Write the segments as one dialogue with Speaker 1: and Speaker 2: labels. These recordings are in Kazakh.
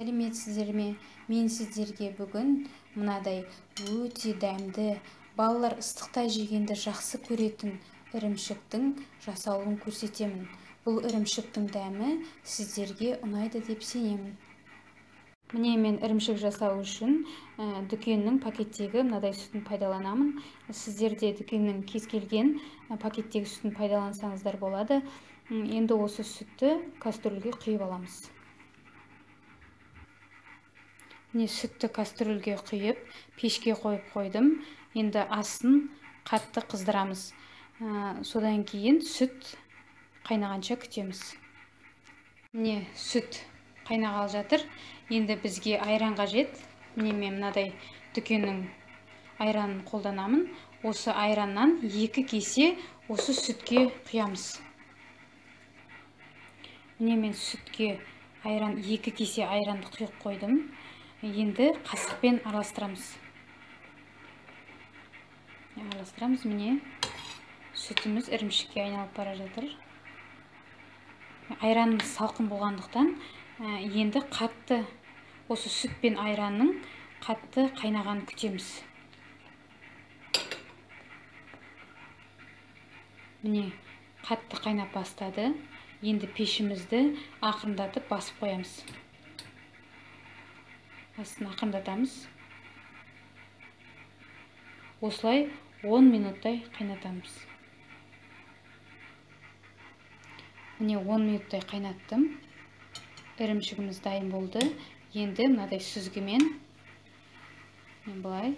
Speaker 1: Сәлеметсіздер ме? Мен сіздерге бүгін мынадай өте дәмді, балалар ыстықта жегенді жақсы көретін ірімшіктің жасалуын көрсетемін. Бұл ірімшіктің дәмі сіздерге ұнайды деп сенемін. Міне мен ірімшік жасау үшін дүкеннің пакеттегі мынадай сүтін пайдаланамын. Сіздер де дүкеннің кез келген пакеттегі сүтін пайдалансаңыздар болады. Енді осы сүтті кастрөлге құйып аламыз. Міне сүтті кастрөлге құйып, пешке қойып қойдым. Енді астын қатты қыздырамыз. Содан кейін сүт қайнағанша күтеміз. Міне сүт қайнағалы жатыр. Енді бізге айран қажет. Міне мен мынадай дүкеннің айранын қолданамын. Осы айраннан 2 кесе осы сүтке құямыз. Міне мен сүтке 2 кесе айранды құйып қойдым. Енді қасықпен араластырамыз. Міне сүтіміз ірімшікке айналып бара жатыр. Айранымыз салқын болғандықтан енді қатты осы сүт пен айранның қатты қайнағанын күтеміз. Міне қатты қайнап бастады. Енді пешімізді ақырындатып басып қоямыз. Астын ақырындатамыз. Осылай 10 минуттай қайнатамыз. Міне 10 минуттай қайнаттым. Ірімшігіміз дайын болды. Енді мынадай сүзгімен былай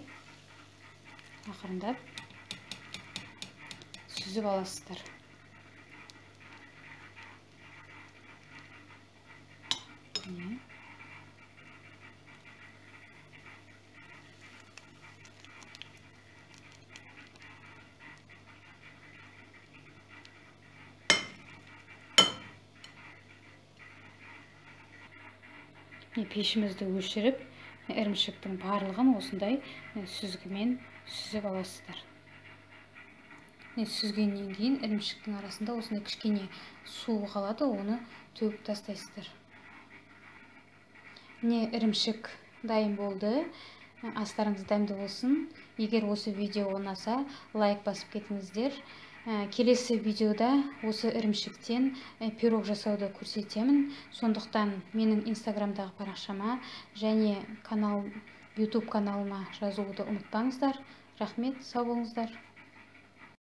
Speaker 1: ақырындап сүзіп аласыздар. Пешімізді өшіріп, ірімшіктің барлығын осындай сүзгімен сүзіп аласыздар. Сүзгеннен кейін ірімшіктің арасында осындай кішкене су қалады, оны төгіп тастайсыздар. Ірімшік дайын болды. Астарыңыз дәмді болсын. Егер осы видео ұнаса, лайк басып кетіңіздер. Келесі видеода осы ірімшіктен пирог жасауды көрсетемін. Сондықтан менің инстаграмдағы парақшама және YouTube каналыма жазуды ұмытпаңыздар. Рахмет, сау болыңыздар.